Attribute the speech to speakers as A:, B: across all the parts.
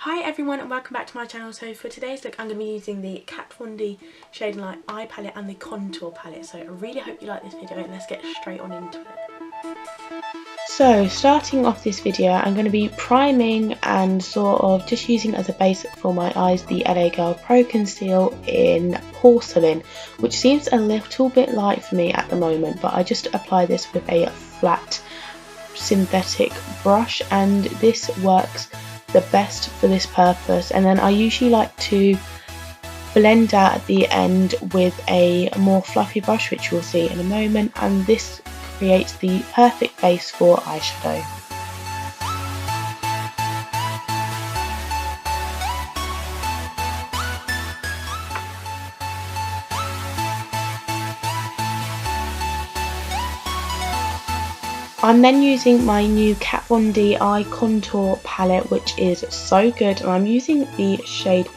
A: Hi everyone and welcome back to my channel. So for today's look I'm going to be using the Blondie Shading Light Eye Palette and the Contour Palette. So I really hope you like this video and let's get straight on into it. So starting off this video I'm going to be priming and sort of just using as a base for my eyes the LA Girl Pro Conceal in Porcelain, which seems a little bit light for me at the moment, but I just apply this with a flat synthetic brush and this works the best for this purpose. And then I usually like to blend out at the end with a more fluffy brush, which you'll see in a moment, and this creates the perfect base for eyeshadow. I'm then using my new Blondie Eye Contour palette, which is so good, and I'm using the shade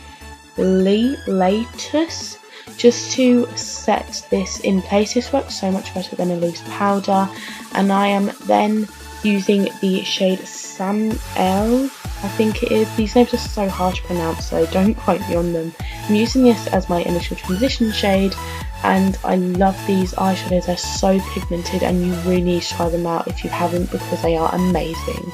A: Lattice just to set this in place. This works so much better than a loose powder. And I am then using the shade Sam L, I think it is. These names are so hard to pronounce, so don't quote me on them. I'm using this as my initial transition shade, and I love these eyeshadows. They're so pigmented and you really need to try them out if you haven't, because they are amazing.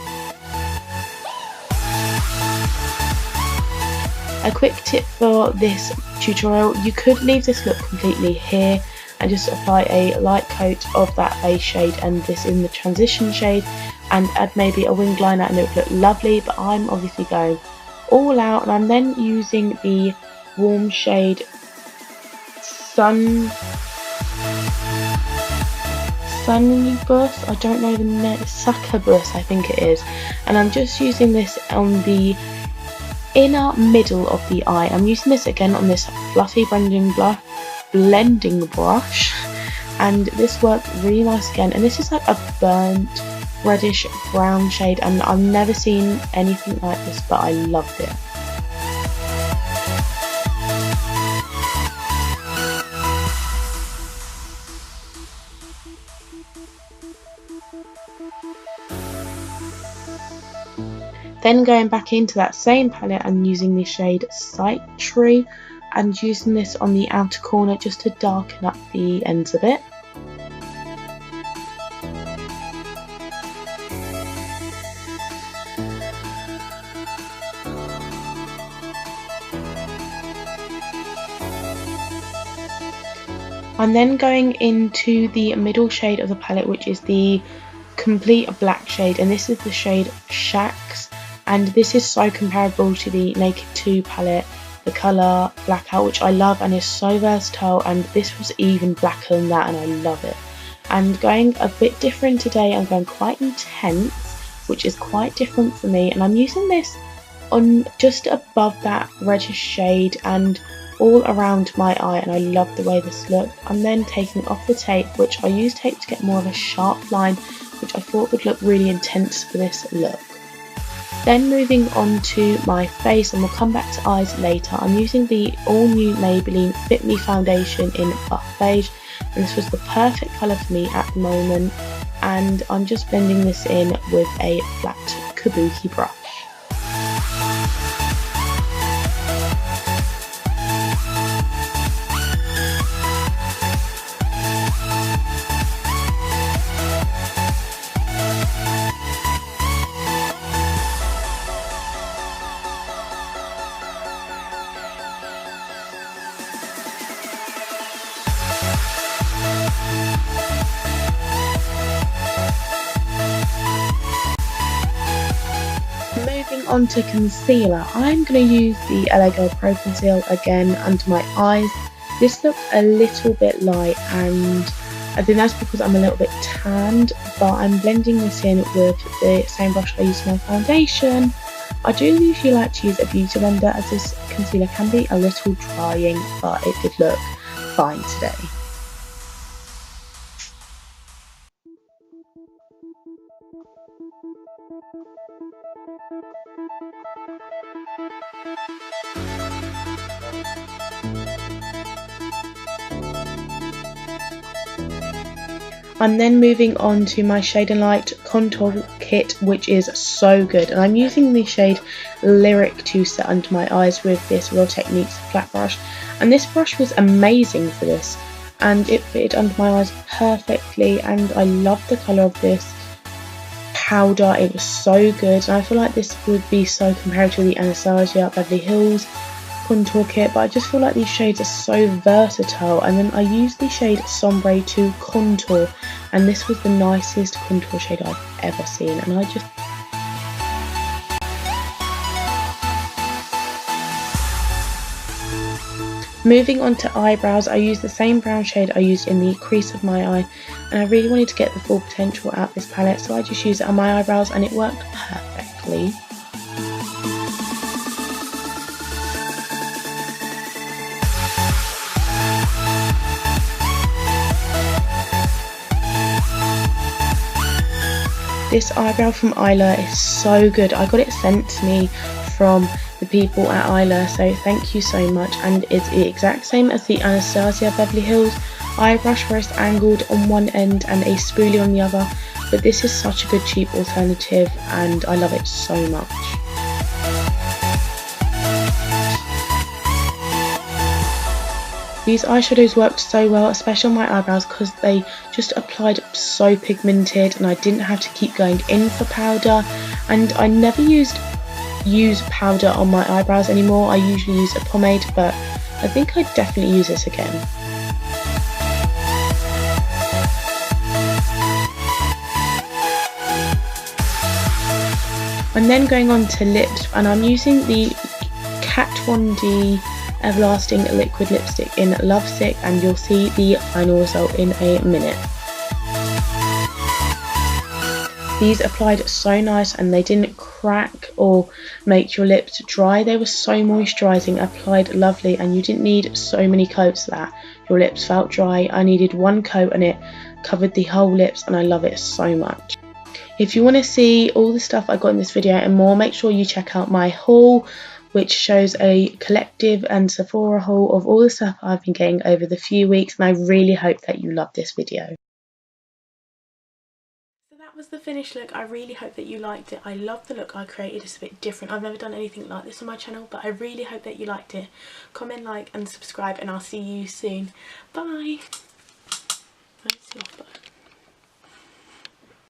A: A quick tip for this tutorial: you could leave this look completely here and just apply a light coat of that base shade and this in the transition shade and add maybe a winged liner and it would look lovely, but I'm obviously going all out and I'm then using the warm shade Sunnybus, I don't know the name, Succubus I think it is, and I'm just using this on the inner middle of the eye. I'm using this again on this fluffy blending brush, and this worked really nice again, and this is like a burnt reddish brown shade and I've never seen anything like this, but I loved it. Then going back into that same palette and using the shade Citrus and using this on the outer corner just to darken up the ends of it. I'm then going into the middle shade of the palette, which is the complete black shade, and this is the shade Shacks, and this is so comparable to the Naked 2 palette, the colour Blackout, which I love and is so versatile, and this was even blacker than that and I love it. And going a bit different today, I'm going quite intense, which is quite different for me, and I'm using this on just above that reddish shade and all around my eye, and I love the way this looks. I'm then taking off the tape, which I use tape to get more of a sharp line, which I thought would look really intense for this look. Then moving on to my face, and we'll come back to eyes later, I'm using the all new Maybelline Fit Me foundation in Buff Beige, and this was the perfect colour for me at the moment, and I'm just blending this in with a flat kabuki brush. Moving on to concealer, I'm going to use the LA Girl Pro Conceal again under my eyes. This looks a little bit light and I think that's because I'm a little bit tanned, but I'm blending this in with the same brush I use for my foundation. I do usually like to use a beauty blender as this concealer can be a little drying, but it did look fine today. I'm then moving on to my Shade and Light contour kit, which is so good, and I'm using the shade Lyric to set under my eyes with this Real Techniques flat brush, and this brush was amazing for this, and it fitted under my eyes perfectly, and I love the colour of this powder. It was so good, and I feel like this would be so compared to the Anastasia Beverly Hills contour kit, but I just feel like these shades are so versatile. And then I used the shade Sombre to contour, and this was the nicest contour shade I've ever seen, and I just moving on to eyebrows, I used the same brown shade I used in the crease of my eye, and I really wanted to get the full potential out of this palette, so I just used it on my eyebrows and it worked perfectly. This eyebrow from Isla is so good. I got it sent to me from the people at Isla, so thank you so much. And it's the exact same as the Anastasia Beverly Hills eyebrush, where it's angled on one end and a spoolie on the other, but this is such a good cheap alternative and I love it so much. These eyeshadows worked so well, especially on my eyebrows, because they just applied so pigmented and I didn't have to keep going in for powder, and I never use powder on my eyebrows anymore. I usually use a pomade, but I think I'd definitely use this again. I'm then going on to lips, and I'm using the Kat Von D Everlasting liquid lipstick in Lovesick, and you'll see the final result in a minute. These applied so nice and they didn't crack or make your lips dry. They were so moisturising, applied lovely, and you didn't need so many coats that your lips felt dry. I needed one coat and it covered the whole lips, and I love it so much. If you want to see all the stuff I got in this video and more, make sure you check out my haul, which shows a collective and Sephora haul of all the stuff I've been getting over the few weeks, and I really hope that you love this video. So that was the finished look. I really hope that you liked it. I love the look I created. It's a bit different. I've never done anything like this on my channel, but I really hope that you liked it. Comment, like and subscribe, and I'll see you soon. Bye. Where's your phone?